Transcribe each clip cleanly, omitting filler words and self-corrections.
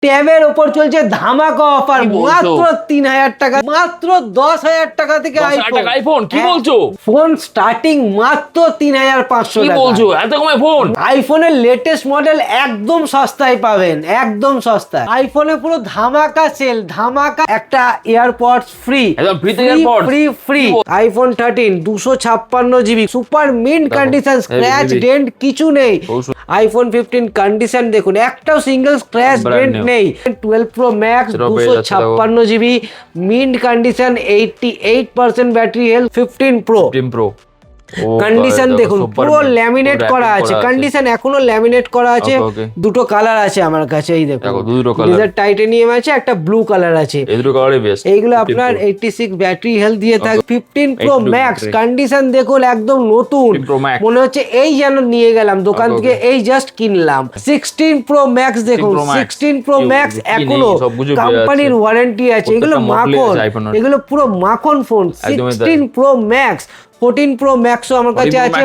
ট্যাবের উপর চলছে ধামাকা অফার মাত্র 3000 টাকা, মাত্র 10,000 টাকা থেকে আইফোন। কি বলছো? ফোন স্টার্টিং মাত্র 3500 টাকা। কি বলছো? এত কমে ফোন? আইফোনের লেটেস্ট মডেল একদম সস্তায় পাবেন, একদম সস্তা। আইফোনে পুরো ধামাকা সেল, ধামাকা একটা এয়ারপডস ফ্রি, একদম ফ্রি থেকে AirPods free. IPhone 13 256 GB super mint condition, scratch dent কিছু নেই। আইফোন 15 কন্ডিশন দেখুন, একটাও সিঙ্গেল স্ক্র্যাচ ডেন্ট নেই। 12 pro max 256 GB mint condition, 88% battery health. 15 pro condition দেখুন, পুরো ল্যামিনেট করা আছে, কন্ডিশন এখনো ল্যামিনেট করা আছে। দুটো কালার আছে আমার কাছে, এই দেখুন, লেজার টাইটানিয়াম আছে, একটা ব্লু কালার আছে। এইগুলো আপনার 86 ব্যাটারি হেলথ দিয়ে থাকে। 15 প্রো ম্যাক্স কন্ডিশন দেখুন, একদম নতুন, মনে হচ্ছে এই যেন নিয়ে গেলাম দোকান থেকে, এই জাস্ট কিনলাম। 16 প্রো ম্যাক্স দেখুন, 16 প্রো ম্যাক্স এখনো কোম্পানির ওয়ারেন্টি আছে। এগুলো মাখন, এগুলো পুরো মাখন ফোন। 16 প্রো ম্যাক্স, 14 প্রো ম্যাক্সও আমার কাছে আছে,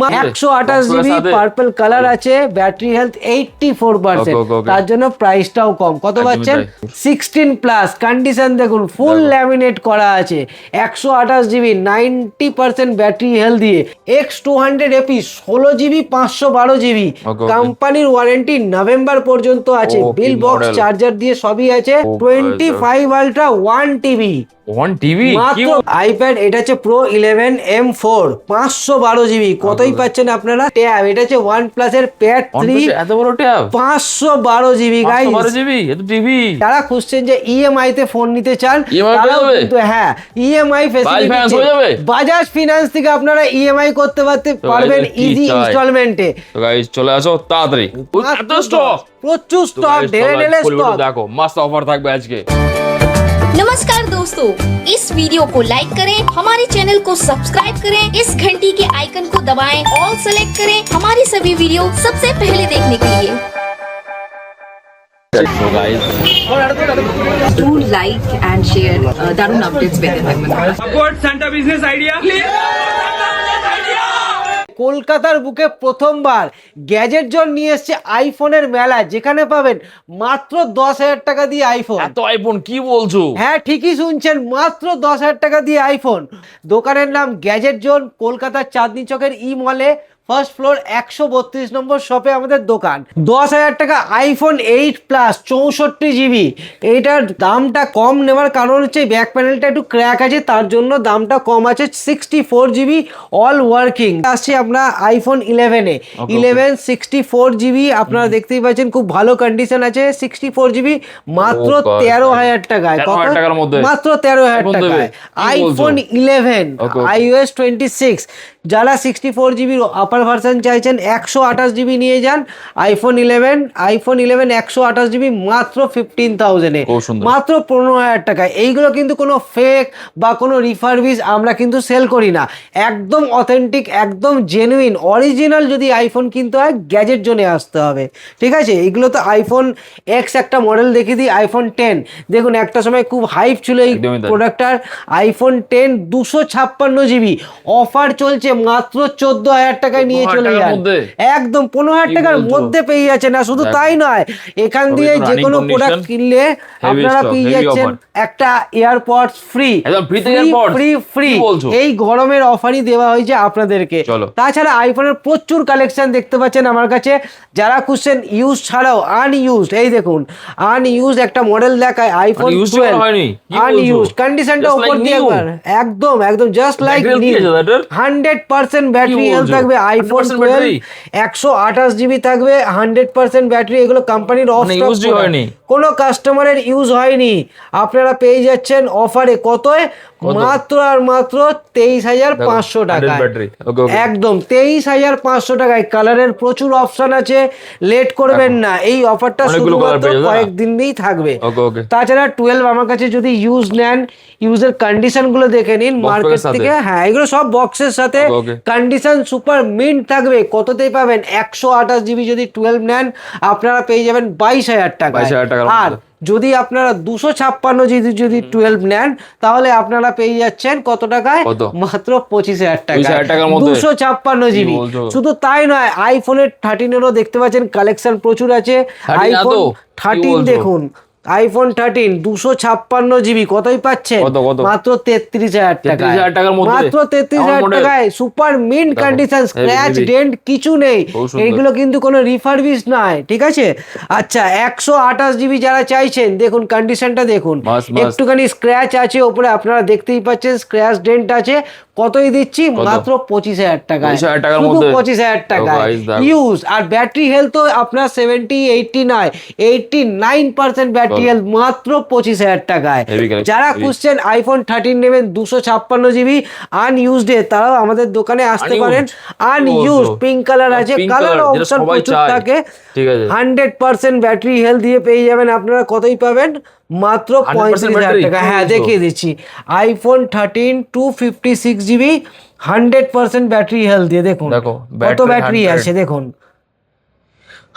128 জিবি পার্পল কালার আছে, ব্যাটারি হেলথ 84%। তার জন্য প্রাইসটাও কম। কত পাচ্ছেন? 16 প্লাস কন্ডিশন দেখুন, ফুল ল্যামিনেট করা আছে, 128 জিবি 90% ব্যাটারি হেলথ দিয়ে। X200 এপি 16 জিবি 512 জিবি, কোম্পানির ওয়ারেন্টি নভেম্বর পর্যন্ত আছে। বিল বক্স চার্জার দিয়ে সবই আছে। 25 আলট্রা 1 টিবি, মাত্র আইপ্যাড। এটা হচ্ছে প্রো 11 M4 512 জিবি। কতই পাচ্ছেন আপনারা? ট্যাব, এটা হচ্ছে OnePlus এর প্যাড 3, এত বড় ট্যাব 512 জিবি গাইস। 512 জিবি এত টিভি। যারা খুঁজছেন যে ইএমআই তে ফোন নিতে চান, তারাও কিন্তু হ্যাঁ ইএমআই ফ্যাসিলিটি হয়ে যাবে। বাজাজ ফিনান্স থেকে আপনারা ইএমআই করতে পারবেন ইজি ইনস্টলমেন্টে। তো গাইস চলে আসো তাড়াতাড়ি, এত স্টক, প্রচুর স্টক, ঢেলে স্টক। দেখো মস্ত অফার থাকবে আজকে। नमस्कार दोस्तों, इस वीडियो को लाइक करें, हमारे चैनल को सब्सक्राइब करें, इस घंटी के आइकन को दबाएं, ऑल सेलेक्ट करें हमारी सभी वीडियो सबसे पहले देखने के लिए। So guys, do like and share দারুণ আপডেটস পেতে থাকবেন। Support Santa Business Idea. কলকাতার বুকে প্রথমবার গ্যাজেট জোন নিয়ে এসেছে আইফোনের মেলা, যেখানে পাবেন মাত্র 10,000 টাকা দিয়ে আইফোন। এত আইফোন কি বলছো? হ্যাঁ ঠিকই শুনছেন, মাত্র 10,000 টাকা দিয়ে আইফোন। দোকানের নাম গ্যাজেট জোন, কলকাতার চাঁদনি চকের ই মলে, ফার্স্ট ফ্লোর 132 নম্বর শপে আমাদের দোকান। 10,000 টাকা আইফোন 8 প্লাস 64 জিবি। এইটার দামটা কম নেওয়ার কারণ হচ্ছে ব্যাক প্যানেলটা একটু ক্র্যাক আছে, তার জন্য দামটা কম আছে। 64 জিবি অল ওয়ার্কিং আসছে আপনার আইফোন 11 এ। 11 64 জিবি আপনারা দেখতেই পাচ্ছেন, খুব ভালো কন্ডিশন আছে। 64 জিবি মাত্র 13,000 টাকায়। কত? মাত্র 13,000 টাকায় আইফোন 11 iOS 26। যারা 64 জিবির আপার ভার্সন চাইছেন, 128 জিবি নিয়ে যান। আইফোন 11 128 জিবি মাত্র 15,000 এ, মাত্র 15,000 টাকায়। এইগুলো কিন্তু কোনো ফেক বা কোনো রিফারবিশ আমরা কিন্তু সেল করি না, একদম অথেন্টিক, একদম জেনুইন অরিজিনাল। যদি আইফোন কিনতে হয় গ্যাজেট জোনে আসতে হবে, ঠিক আছে? এইগুলো তো আইফোন এক্স একটা মডেল দেখিয়ে দিই, আইফোন 10 দেখুন, একটা সময় খুব হাইপ ছিল এই প্রোডাক্টটার। আইফোন 10 256 জিবি, অফার চলছে, মাত্র 14,000 টাকায় নিয়ে চলে যান, একদম 15,000 টাকার মধ্যে পেয়ে যাচ্ছে। না শুধু তাই নয়, এখান দিয়ে যে কোনো প্রোডাক্ট কিনলে আপনারা পেয়ে যাচ্ছেন একটা এয়ারপডস ফ্রি, ফ্রি। এই গরমের অফারই দেওয়া হয়েছে আপনাদেরকে। তাছাড়া আইফোনের প্রচুর কালেকশন দেখতে পাচ্ছেন আমার কাছে। যারা খুঁজছেন ইউজ ছাড়াও আনইউজড, এই দেখুন আনইউজড একটা মডেল দেখায়, আইফোন 12 আনইউজড, কন্ডিশনটা উপর দিয়ে একদম just like new, 100% battery health থাকবে। আইফোন 12 128 জিবি থাকবে, 100% ব্যাটারি। এগুলো কোম্পানির অফ স্টক, কোনো কাস্টমারের ইউজ হয়নি। আপনারা পেয়ে যাচ্ছেন অফারে কতয়? মাত্র আর মাত্র 23,500 টাকায়, একদম 23,500 টাকায়। কালারের প্রচুর অপশন আছে, লেট করবেন না। এই অফারটা শুধুমাত্র কয়েকদিনই থাকবে। তাছাড়া 12 আমার কাছে যদি ইউজ নেন, ইউজের কন্ডিশন গুলো দেখে নিন মার্কেট থেকে। হ্যাঁ এগুলো সব বক্সের সাথে, কন্ডিশন সুপার মিন্ট থাকবে। কততেই পাবেন? 128 জিবি যদি 12 নেন আপনারা পেয়ে যাবেন 22,000 টাকা। টাকার আর মধ্যে। যদি আপনারা 256 যদি 12 নেন তাহলে আপনারা পেয়ে যাচ্ছেন কত টাকায়? কত? মাত্র 25,000 টাকা। 25,000 টাকার মধ্যে? 256 জিবি। কি বলছো? শুধু তাই নয়, আইফোনের 13-এরও দেখতে পাচ্ছেন কালেকশন প্রচুর আছে। 13 আইফোন এত? কি 13 বলছো? দেখুন, আইফোন 13 256 জিবি কতই পাচ্ছেন? কত? মাত্র 33,000 টাকা। 33,000 টাকার মধ্যে? মাত্র 33,000 এমন model? টাকায় সুপার মিন্ট দেখো, কন্ডিশন, স্ক্র্যাচ heavy। ডেন্ট কিছু নেই। খুব সুন্দর। এইগুলো কিন্তু কোনো রিফারবিশ নয়, ঠিক আছে? আচ্ছা 128 জিবি যারা চাইছেন দেখুন কন্ডিশনটা দেখুন, মাস্ট। একটুখানি স্ক্র্যাচ আছে ওপরে, আপনারা দেখতেই পাচ্ছেন স্ক্র্যাচ ডেন্ট আছে। কতই দিচ্ছি? মাত্র 25,000 টাকায়। 25,000 টাকার শুধু মধ্যে? 25,000 টাকায় guys, দেখো। ইউজ। আর ব্যাটারি হেলথ তো আপনার 70-80 নয়, 89% ব্যাটারি হেলথ মাত্র 25,000 টাকায়। Heavy collection, যারা heavy। খুঁজছেন আইফোন 13 নেবেন 256 জিবি আনইউজড এ, তারাও আমাদের দোকানে আসতে পারেন। আনইউজ পিঙ্ক কালার আছে, Pink কালার color, যেটা অপশন সবাই প্রচুর চায়। থাকে। ঠিক আছে। 100% ব্যাটারি হেলথ দিয়ে পেয়ে যাবেন আপনারা। কতই পাবেন? মাত্র 100% 35,000 battery? টাকা। হ্যাঁ, কি বলছো? দেখিয়ে দিচ্ছি। আইফোন 13 256 জিবি 100% ব্যাটারি হেলথ দিয়ে দেখুন দেখো, কত battery ব্যাটারি 100 আছে দেখুন।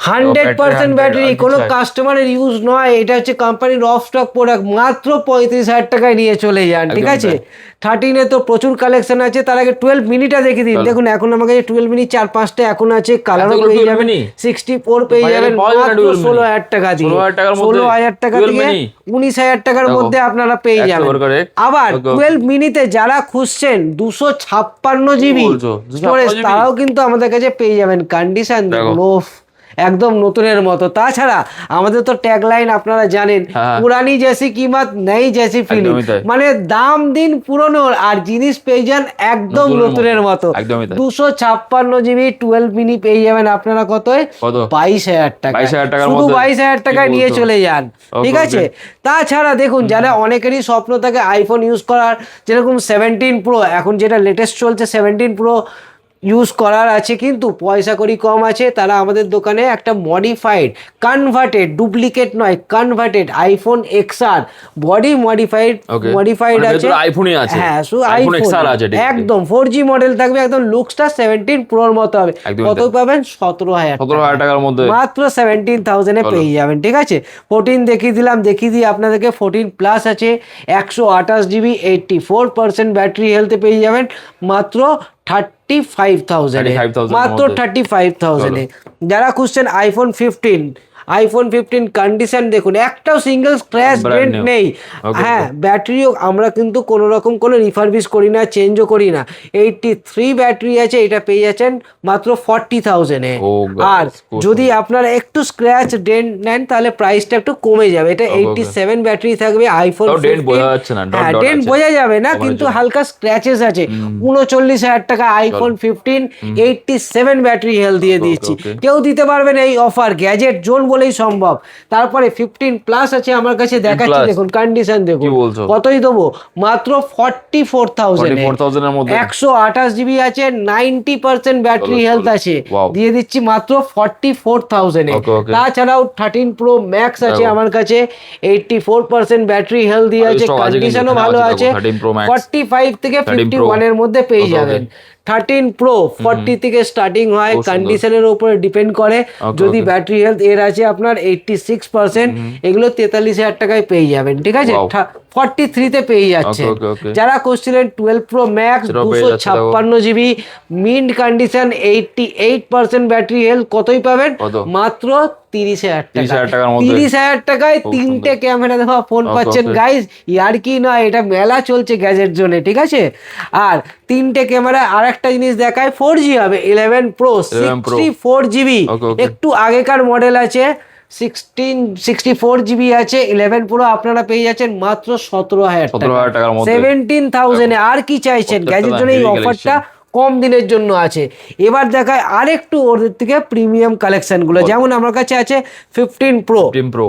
100% ব্যাটারি, আর কি কোনো চাই? কাস্টমারের ইউজ নয়, এটা হচ্ছে কোম্পানির অফ স্টক প্রোডাক্ট। মাত্র 35,000 টাকায় নিয়ে চলে যান, ঠিক একদম আছে? তাই। 13-এ তো প্রচুর কালেকশন আছে। তার আগে 12 মিনিটা দেখে দিন। চলো। দেখুন এখন আমার কাছে 12 মিনি 4-5টা এখন আছে, কালারও এতগুলো পেয়ে 12 যাবেন। mini? 64 পেয়ে বাজারে যাবেন পাওয়া যায় না মাত্র 12 mini? 16,000 টাকা দিয়ে। 16,000 টাকার মধ্যে? 16,000 টাকা 12 থেকে mini? 19,000 টাকার দেখো, মধ্যে আপনারা পেয়ে 100 যাবেন। করে। আবার Okay, okay। 12 মিনিতে যারা খুঁজছেন 256 জিবি বলছো? 256 স্টোরেজ, GB? তারাও কিন্তু আমাদের কাছে পেয়ে যাবেন। কন্ডিশন দেখো। দেখুন, ওফ, একদম নতুনের মতো। তাছাড়া আমাদের তো ট্যাগ লাইন আপনারা জানেন, হ্যাঁ। পুরানি জেসি কিমত নেই জেসি ফিলিং। একদমই তাই। মানে দাম দিন পুরনোর আর জিনিস পেয়ে যান একদম নতুনের মতো। একদমই তাই। 256 জিবি 12 মিনি পেয়ে যাবেন আপনারা কতই? কত? 22,000 টাকা। 22,000 টাকার শুধু মধ্যে? 22,000 টাকায় কি নিয়ে বলছো? চলে যান, ঠিক Okay, আছে? okay। তাছাড়া দেখুন, যারা অনেকেরই স্বপ্ন থাকে আইফোন ইউজ করার, যেরকম 17 প্রো এখন যেটা লেটেস্ট চলছে 17 প্রো ইউজ করার আছে, কিন্তু পয়সা কড়ি কম আছে, তারা আমাদের দোকানে একটা মডিফাইড কনভার্টেড, ডুপ্লিকেট নয় converted iPhone XR body modified Okay। Modified মানে আছে। ভেতরে iPhone-ই আছে। হ্যাঁ, শুধু iPhone আইফোন XR আছে, ঠিক আছে। একদম 4G মডেল থাকবে, একদম লুকসটা 17 প্রোর মতো হবে। একদমই কত তাই। পাবেন? 17,000 17,000 টাকার মধ্যে? মাত্র 17,000 এ চলো। পেয়ে যাবেন, ঠিক আছে? 14 দেখিয়ে দিলাম, দেখিয়ে দিয়ে আপনাদেরকে 14 প্লাস আছে 128 জিবি 84% ব্যাটারি হেলথে পেয়ে যাবেন মাত্র 35,000 এ। 35,000 মাত্র মধ্যে। 35,000 এ। যারা খুঁজছেন আইফোন 15 কন্ডিশন দেখুন, একটাও single scratch Brand dent new। নেই। Okay, হ্যাঁ, ব্যাটারিও আমরা কিন্তু কোনো রকম কোনো রিফারবিশ করি না, চেঞ্জও করি না। 83 ব্যাটারি আছে, এটা পেয়ে যাচ্ছেন মাত্র 40,000 এ। Oh, guys, আর খুব যদি আপনারা একটু স্ক্র্যাচ ডেন্ট নেন তাহলে প্রাইসটা একটু কমে যাবে। এটা Okay, 87 ব্যাটারি থাকবে আইফোন তাও dent বোঝা যাচ্ছে না, dot হ্যাঁ, dot ডেন্ট আছে। বোঝা যাবে না, কমানোর কিন্তু জন্য। হালকা স্ক্র্যাচেস আছে। 39,000 টাকা আইফোন 15 87 ব্যাটারি হেলথ দিয়ে Okay, দিচ্ছি। okay। কেউ দিতে পারবেন এই অফার, গ্যাজেট জোন বলেই সম্ভব। তারপরে 15 প্লাস আছে আমার কাছে, দেখাচ্ছি plus? দেখুন কন্ডিশন দেখুন। কি বলছো? কতই দেবো? মাত্র 44,000 এ। 44,000 এর মধ্যে? 128 জিবি আছে, 90% ব্যাটারি চলো, হেলথ চলো। আছে, Wow। দিয়ে দিচ্ছি মাত্র 44,000 এ। Okay, okay। তাছাড়াও 13 প্রো ম্যাক্স আছে দেখো। আমার কাছে, 84% ব্যাটারি হেলথ দিয়ে আর আছে, stock আছে কিন্তু, কন্ডিশনও এখানে ভালো আছে আছে। দেখো, 13 Pro Max। 45 থেকে 13 Pro। 51 এর মধ্যে পেয়ে Okay, যাবেন। okay। 13 প্রো 40 থেকে স্টার্টিং হয়, খুব সুন্দর। কন্ডিশনের উপরে ডিপেন্ড করে। Okay, যদি okay। ব্যাটারি হেলথ এর আছে আপনার 86%, এগুলো 43,000 টাকায় পেয়ে যাবেন, ঠিক আছে? Wow। 43 তে পেয়ে যাচ্ছে। Okay, okay, okay। যারা করছিলেন 12 প্রো ম্যাক্স সেটাও পেয়ে যাচ্ছে, দেখো। 256 GB mint condition 88% battery health, কতই পাবেন? কত? মাত্র 30,000 টাকা। 30,000 টাকার মধ্যে? 30,000 টাকায় খুব 3টে সুন্দর। ক্যামেরা দেওয়া ফোন Okay, পাচ্ছেন okay। গাইজ। ইয়ার কি নয়, এটা মেলা চলছে গ্যাজেট জোনে, ঠিক আছে? আর 3টে ক্যামেরা, আর একটা জিনিস দেখায় 4G হবে 11 pro 11 Pro। 64 GB, Okay, okay। একটু আগেকার মডেল আছে। 64 জিবি আছে 11 প্রো, আপনারা পেয়ে যাচ্ছেন মাত্র 17,000 17,000 টাকার মধ্যে। 17,000 এ। আর কি চাইছেন? প্রত্যেকটা গ্যাজেট দাম জন্য এই heavy অফারটা collection। কম দিনের জন্য আছে। এবার দেখায় আরেকটু ওদের থেকে প্রিমিয়াম কালেকশন গুলো, যেমন আমার কাছে আছে 15 প্রো। 15 Pro।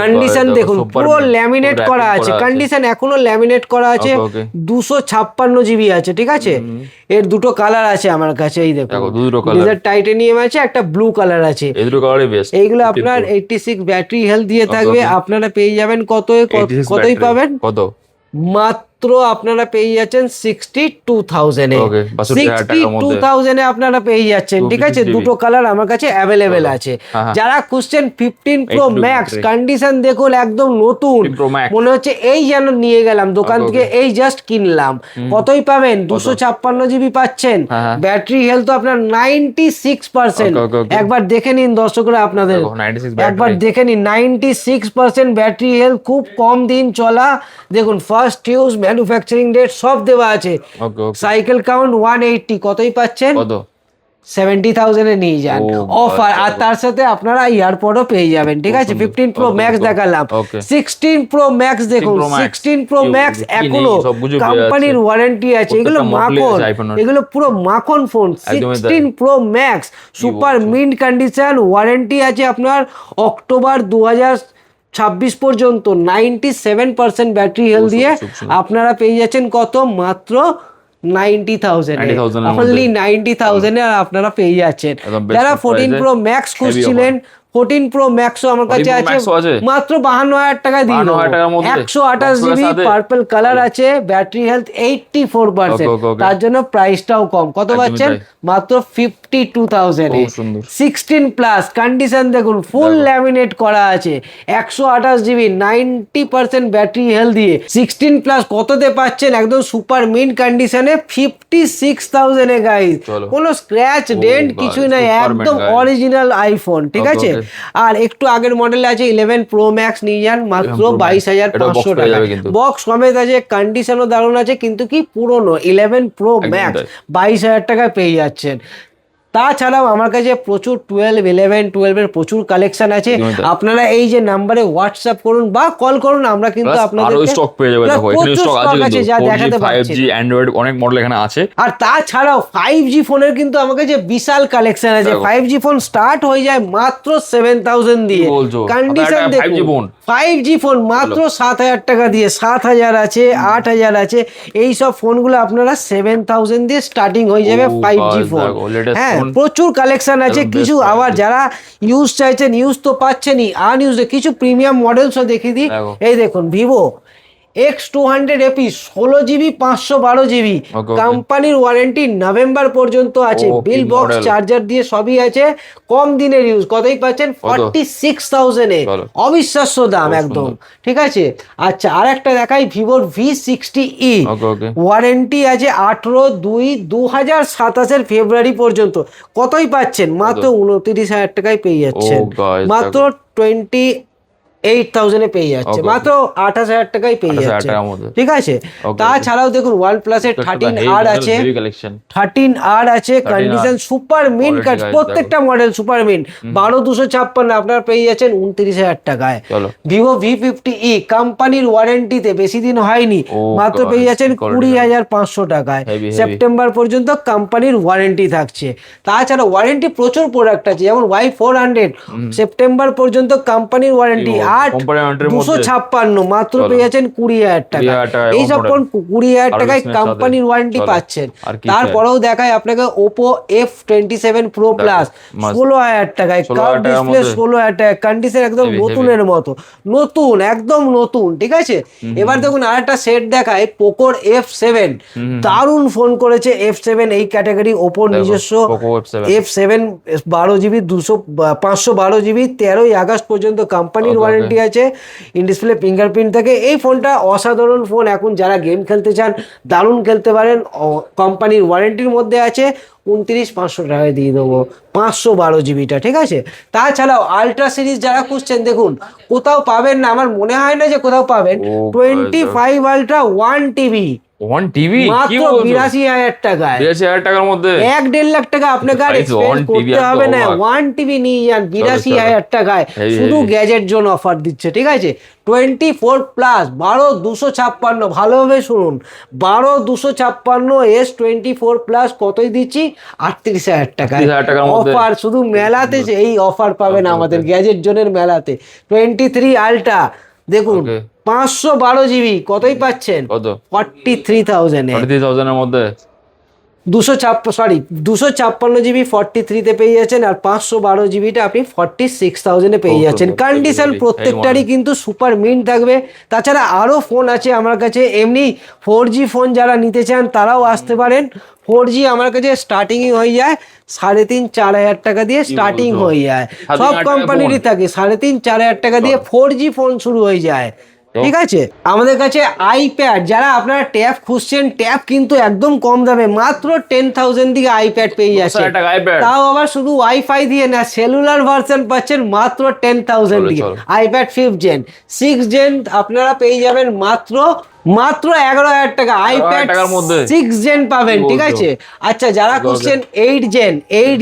কন্ডিশন দেখুন, পুরো ল্যামিনেট করা আছে, কন্ডিশন এখনো ল্যামিনেট করা আছে। Okay, okay। 256 জিবি আছে, ঠিক আছে? এর দুটো কালার আছে আমার কাছে, এই দেখুন, দেখো, দুটো colour। ডিজার টাইটানিয়াম আছে, একটা ব্লু কালার আছে। এই দুটো কালারই বেস্ট। এইগুলো আপনার 86 ব্যাটারি হেলথ দিয়ে থাকবে। okay। আপনারা পেয়ে যাবেন কত? 86 কতই battery। পাবেন? কত? মাত্র মাত্র আপনারা পেয়ে যাচ্ছেন 62,000 এ। Okay, 62,000 টাকার মধ্যে। 62,000 এ আপনারা পেয়ে যাচ্ছেন, ঠিক আছে? 256 দুটো কালার আমার কাছে অ্যাভেলেবেল আছে। হ্যাঁ। যারা খুঁজছেন 15 প্রো একটু ম্যাক্স, ব্যাটারি। কন্ডিশন দেখুন একদম নতুন, 15 Pro Max। মনে হচ্ছে এই যেন নিয়ে গেলাম দোকান Okay, থেকে, এই জাস্ট কিনলাম। কতই পাবেন? 256 জিবি পাচ্ছেন। হ্যাঁ। ব্যাটারি হেলথ তো আপনার 96%। Okay, okay। একবার দেখে নিন দর্শকরা, আপনাদের দেখো, 96 ব্যাটারি। একবার দেখে নিন, 96% ব্যাটারি হেলথ, খুব কম দিন চলা। দেখুন ফার্স্ট ইউজ, ম্যানুফ্যাকচারিং ডেট সব দেওয়া আছে। Okay okay. Cycle count 180। কতই পাচ্ছেন? কত? 70,000 এ নিয়ে যান ও, অফার। আর আচ্ছা। তার সাথে আপনারা ইয়ারপডও পেয়ে যাবেন, ঠিক খুব আছে? সুন্দর। 15 প্রো Okay, ম্যাক্স okay, দেখালাম। okay। 16 প্রো ম্যাক্স দেখুন, 16 Pro Max। 16 প্রো কি ম্যাক্স বলবো, কি নেই, এখনো সবকিছু পেয়ে কোম্পানির যাচ্ছে। ওয়ারেন্টি আছে। এগুলো প্রত্যেকটা model-ই মাখন, আছে iPhone-এর। এগুলো পুরো মাখন ফোন। একদমই তাই। 16 প্রো ম্যাক্স সুপার বলছো? মিন্ট কন্ডিশন, ওয়ারেন্টি আছে আপনার অক্টোবর 2026 পর্যন্ত। 97% ব্যাটারি হেলথ দিয়ে খুব সুন্দর। আপনারা পেয়ে যাচ্ছেন কত? মাত্র 90,000 এ। 90,000 এর অনলি মধ্যে। 90,000 এ আপনারা পেয়ে যাচ্ছেন। একদম best যারা price 14 এ প্রো ম্যাক্স heavy খুঁজছিলেন, 14 প্রো ম্যাক্সও আমার কাছে 14 Pro আছে, Max ও আছে? মাত্র 52,000 টাকা দিয়ে 52,000 টাকার মধ্যে? 128 Box জিবি এর সাথে? পার্পল কালার আছে, ব্যাটারি হেলথ 84%। Okay, okay। তার জন্য প্রাইসটাও কম। কত একদমই পাচ্ছেন? তাই। মাত্র 52,000 এ। খুব সুন্দর। 16 প্লাস কন্ডিশন দেখুন, ফুল ল্যামিনেট করা আছে, 128 জিবি, 90% ব্যাটারি হেলথ দিয়ে। 16 প্লাস কততে পাচ্ছেন? একদম সুপার মিন্ট কন্ডিশনে 56,000 এ গাইস। চলো। কোনো স্ক্র্যাচ ডেন্ট guys, কিছুই নাই, super একদম mint, guys। অরিজিনাল আইফোন, ঠিক Okay, আছে? okay। আর একটু আগের মডেলে আছে 11 প্রো ম্যাক্স, নিয়ে যান মাত্র 11 Pro Max। এটাও box 22,500 পেয়ে টাকা। যাবে কিন্তু। বক্স সমেত আছে, কন্ডিশনও দারুণ আছে, কিন্তু কি পুরনো 11 প্রো একদমই ম্যাক্স তাই। 22,000 টাকায় পেয়ে যাচ্ছেন। তাছাড়াও আমার কাছে প্রচুর 12, 11, 12 এর প্রচুর কালেকশন আছে। একদমই তাই। আপনারা এই যে নাম্বারে হোয়াটসঅ্যাপ করুন বা কল করুন, আমরা কিন্তু Plus আপনাদের আরো স্টক পেয়ে যাবে, দেখো এখানে প্রচুর স্টক stock আছে যা কিন্তু। 4G, দেখাতে পাচ্ছি 5G, Android অনেক মডেল এখানে আছে। আর তাছাড়াও 5G ফোনের কিন্তু আমার কাছে বিশাল কালেকশন আছে। দেখো। 5G ফোন স্টার্ট হয়ে যায় মাত্র 7,000 দিয়ে। কি বলছো? কন্ডিশন 7,000 টাকায় 5G দেখুন, ফোন? 5G ফোন মাত্র 7,000 টাকা দিয়ে, 7,000 আছে, 8,000 আছে। এই সব ফোনগুলো আপনারা 7,000 দিয়ে স্টার্টিং হয়ে যাবে ও 5G guys, ফোন। দেখো, latest হ্যাঁ, phone। প্রচুর কালেকশন আছে। একদম কিছু best আবার price। যারা ইউজ চাইছেন, ইউজ তো পাচ্ছেনই, আনইউজ কিছু প্রিমিয়াম মডেলসও দেখিয়ে দিই। দেখো। এই দেখুন ভিভো X200 এপি 16 জিবি 512 জিবি, Okay, okay। কোম্পানির ওয়ারেন্টি নভেম্বর পর্যন্ত আছে, ও, কি বিল বক্স model। চার্জার দিয়ে সবই আছে, কম দিনের ইউজ। কতই পাচ্ছেন? 46,000 এ। চলো। অবিশ্বাস্য দাম খুব একদম, সুন্দর। ঠিক আছে? আচ্ছা, আর একটা দেখাই, ভিভোর V60e, Okay, okay। ওয়ারেন্টি আছে 18/2/2027 ফেব্রুয়ারি পর্যন্ত। কতই পাচ্ছেন? মাত্র 29,000 টাকায় পেয়ে যাচ্ছেন। guys, মাত্র 28,000 এ পেয়ে যাচ্ছে, Okay, মাত্র 28,000 টাকায় পেয়ে 28,000 যাচ্ছে, টাকার মধ্যে। ঠিক আছে? Okay, তাছাড়াও দেখুন OnePlus এর 13R আছে, 13R আছে, 13R condition super mint Quality কাট, guys, প্রত্যেকটা মডেল সুপার মিন্ট। 12,256 আপনার পেয়ে যাচ্ছেন 29,000 টাকায়। চলো। ভিভো V50e কোম্পানির ওয়ারেন্টিতে, বেশি দিন হয়নি, Oh মাত্র God, পেয়ে যাচ্ছেন quality 20,500 টাকায়। Heavy, heavy। সেপ্টেম্বর পর্যন্ত কোম্পানির ওয়ারেন্টি থাকছে। তাছাড়া ওয়ারেন্টি প্রচুর প্রোডাক্ট আছে, যেমন Y400 সেপ্টেম্বর পর্যন্ত কোম্পানির ওয়ারেন্টি। কি বলবো? আর Company warranty এর মধ্যে? 256 মাত্র চলো। পেয়ে যাচ্ছেন 20,000 টাকা। 20,000 টাকায় এই সব model। ফোন 20,000 টাকায় Service-নের কোম্পানির সাথে। ওয়ারেন্টি চলো। পাচ্ছেন। আর কি তারপরেও দেখায় আপনাকে Oppo F27 Pro Plus must। 16,000 টাকায়, 16,000 কার্ভ টাকার ডিসপ্লে মধ্যে। 16,000 টাকা, কন্ডিশন একদম Heavy, নতুনের মতো, নতুন একদম নতুন, ঠিক আছে? এবার দেখুন আরেকটা সেট দেখায়, পোকোর F7, দারুণ ফোন করেছে F7 এই ক্যাটাগরি। ওপোর দেখো, নিজস্ব Poco F7 F7 12GB 512GB 13ই August পর্যন্ত কোম্পানির Okay, ওয়ারেন্টি আছে। ইন ডিসপ্লে ফিঙ্গারপ্রিন্ট থাকে। এই ফোনটা অসাধারণ ফোন, এখন যারা গেম খেলতে চান দারুণ খেলতে পারেন, কোম্পানির ওয়ারেন্টির মধ্যে আছে। 29,500 টাকায় দিয়ে দেবো 512GBটা, ঠিক আছে? তাছাড়াও আলট্রা সিরিজ যারা খুঁজছেন, দেখুন কোথাও পাবেন না, আমার মনে হয় না যে কোথাও পাবেন। Oh, 25 ultra 1TB 1TB? কি মাত্র বলছো? 82,000 টাকায়। 82,000 টাকার মধ্যে? 1-1.5 লাখ টাকা আপনাকে আর Guys, এক্সপেন্স 1 TB করতে আর তো হবে না। অবাক। 1TB নিয়ে যান 82,000 টাকায়, Heavy, শুধু heavy। গ্যাজেট জোন অফার দিচ্ছে, ঠিক আছে? 24 প্লাস 12,256, ভালোভাবে শুনুন, 12,256 S24 প্লাস কতই দিচ্ছি? 38,000 টাকায় 38,000 টাকার মধ্যে। অফার। শুধু মেলাতে এই অফার পাবেন Okay, আমাদের okay। গ্যাজেট জোনের মেলাতে। 23 আলট্রা দেখুন, Okay। 512GB কতই পাচ্ছেন? কত? 43,000 এ। 33,000 এর মধ্যে? 256 জিবি 43 তে পেয়ে যাচ্ছেন, আর 512 জিবিটা আপনি 46,000 পেয়ে Okay, যাচ্ছেন। okay, condition okay, প্রত্যেকটারই okay. কিন্তু সুপার মিন্ট থাকবে। তাছাড়া আরো ফোন আছে আমার কাছে, এমনি 4G ফোন যারা নিতে চান তারাও আসতে পারেন। 4G আমার কাছে স্টার্টিং হয়ে যায় 3,500-4 হাজার টাকা দিয়ে স্টার্টিং বলছো? হয়ে যায়, 3,500 সব টাকা কোম্পানিরই ফোন? থাকে 3,500-4 হাজার টাকা দিয়ে 4G ফোন শুরু হয়ে যায়। তো? ঠিক আছে, আমাদের কাছে আইপ্যাড, যারা আপনারা ট্যাব খুঁজছেন, ট্যাব কিন্তু একদম কম দামে মাত্র 10,000 দিকে আইপ্যাড পেয়ে যাচ্ছে, 10,000 টাকা iPad? তাও আবার শুধু ওয়াইফাই দিয়ে না, সেলুলার ভার্সন পাচ্ছেন মাত্র 10,000 চলো, দিকে। চলো। IPad 5th gen 6th gen আপনারা পেয়ে যাবেন মাত্র 11,000 টাকা। আইপ্যাড টাকার মধ্যে? 6th জেন পাবেন, ঠিক বলছো? আছে। আচ্ছা, যারা Okay, খুঁজছেন 8th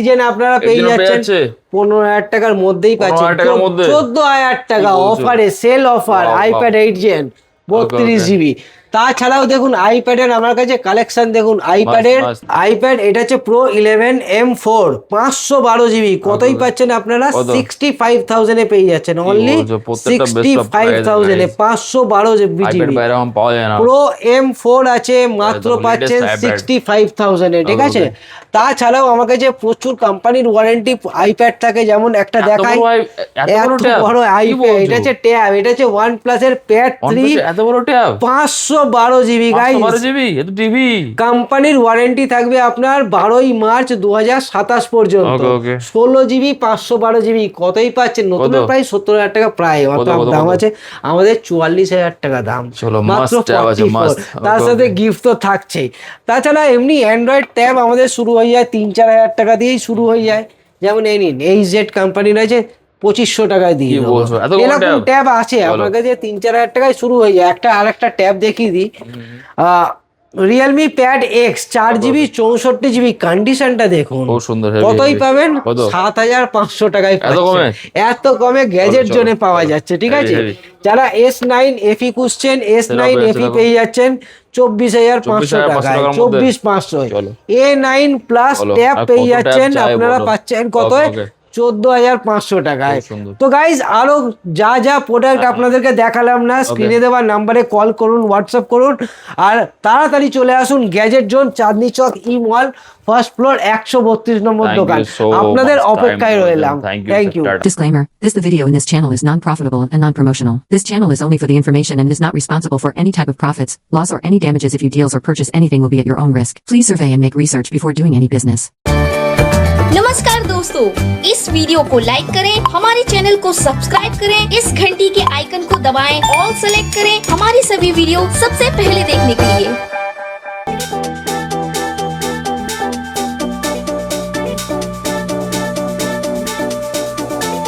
জেন আপনারা 8th পেয়ে জেনও পেয়ে যাচ্ছেন যাচ্ছে? 15,000 টাকার মধ্যেই পাচ্ছেন, 15,000 টাকার মধ্যে? 14,000 টাকা কি বলছো? অফারে, সেল অফার, বাহ, বাহ। IPad 8th gen 32 okay. GB. তাছাড়াও দেখুন আইপ্যাডের আমার কাছে কালেকশন দেখুন, আইপ্যাডের মাস্ত। আইপ্যাড এটা হচ্ছে প্রো 11 M4 512 জিবি, কতই পাচ্ছেন আপনারা? কত? 65,000 এ পেয়ে যাচ্ছেন, অনলি বলছো? প্রত্যেকটা best of price, 65,000 A guys। 512 iPad GB. বাইরে এখন পাওয়া যায় না। প্রো M4 আছে মাত্র একদম পাচ্ছেন latest iPad। 65,000 এ, ঠিক Okay, আছে। okay। তাছাড়াও আমার কাছে প্রচুর কোম্পানির ওয়ারেন্টি আইপ্যাড থাকে, যেমন একটা এত দেখাই, বড় এত বড় ট্যাব? বড় কি আইপ্যাড, বলছো? এটা হচ্ছে ট্যাব, এটা হচ্ছে OnePlus এর প্যাড 3 এত বড় ট্যাব? 512 GB guys. 512 জিবি? এ তো টিভি। কোম্পানির ওয়ারেন্টি থাকবে আপনার 12ই মার্চ 2027 পর্যন্ত। Okay, okay। 16 জিবি 512 জিবি, কতই পাচ্ছেন? নতুন কত? প্রায় 70,000 টাকা প্রায় কত, দাম কত? আছে, আমাদের 44,000 টাকা দাম, চলো, মাত্র must tab আছে, 44। must। তার Okay, সাথে okay। গিফট তো থাকছেই। তাছাড়া এমনি অ্যান্ড্রয়েড ট্যাব আমাদের শুরু হয়ে যায় 3-4 হাজার টাকা দিয়েই শুরু হয়ে যায়, যেমন এই নিন HZ কোম্পানির আছে 2500 টাকায় দিয়ে কি দেবো। বলছো? এত কম এরকম ট্যাব? ট্যাব আছে চলো। আমার কাছে 3-4 হাজার টাকায় শুরু হয়ে যায়। আর একটা ট্যাব দেখিয়ে দিই, Realme pad x 4GB 64 GB, কন্ডিশনটা দেখুন, খুব সুন্দর, heavy, কতই heavy। পাবেন? কত? 7,500 টাকায় এত পাচ্ছেন। কমে? এত কমে গ্যাজেট চলো, জোনে চলো, পাওয়া চলো। যাচ্ছে, ঠিক Heavy, আছে। heavy। যারা S9 FE খুঁজছেন, S9 সেটা FE দেখো। পেয়ে যাচ্ছেন 24,500 24,500 টাকায়, টাকার মধ্যে। 24,500। চলো। A9 প্লাস চলো, ট্যাব আর পেয়ে কত যাচ্ছেন ট্যাব চাই আপনারা, বলো? পাচ্ছেন কত? Okay, okay। 14,500 টাকায়। খুব সুন্দর। তো গাইজ, আরো যা যা প্রোডাক্ট আপনাদেরকে দেখালাম না, স্ক্রিনে দেওয়া নাম্বারে কল করুন, হোয়াটসঅ্যাপ করুন, আর তাড়াতাড়ি চলে আসুন গ্যাজেট জোন, চাঁদনি চক ই মল, ফার্স্ট ফ্লোর 132 নম্বর Thank দোকান। you so আপনাদের much, অপেক্ষায় time, রইলাম। thank you, thank you. Tata। Disclaimer. The video in this channel is non-profitable and non-promotional. This channel is only for the information and is not responsible for any type of profits, loss or any damages. If you deals or purchase anything will be at your own risk. Please survey and make research before doing any business. नमस्कार दोस्तों, इस video को like करें, हमारे channel को subscribe करें, इस घंटी के आइकन को दबाएं, ऑल सेलेक्ट करें हमारी सभी वीडियो सबसे पहले देखने के लिए।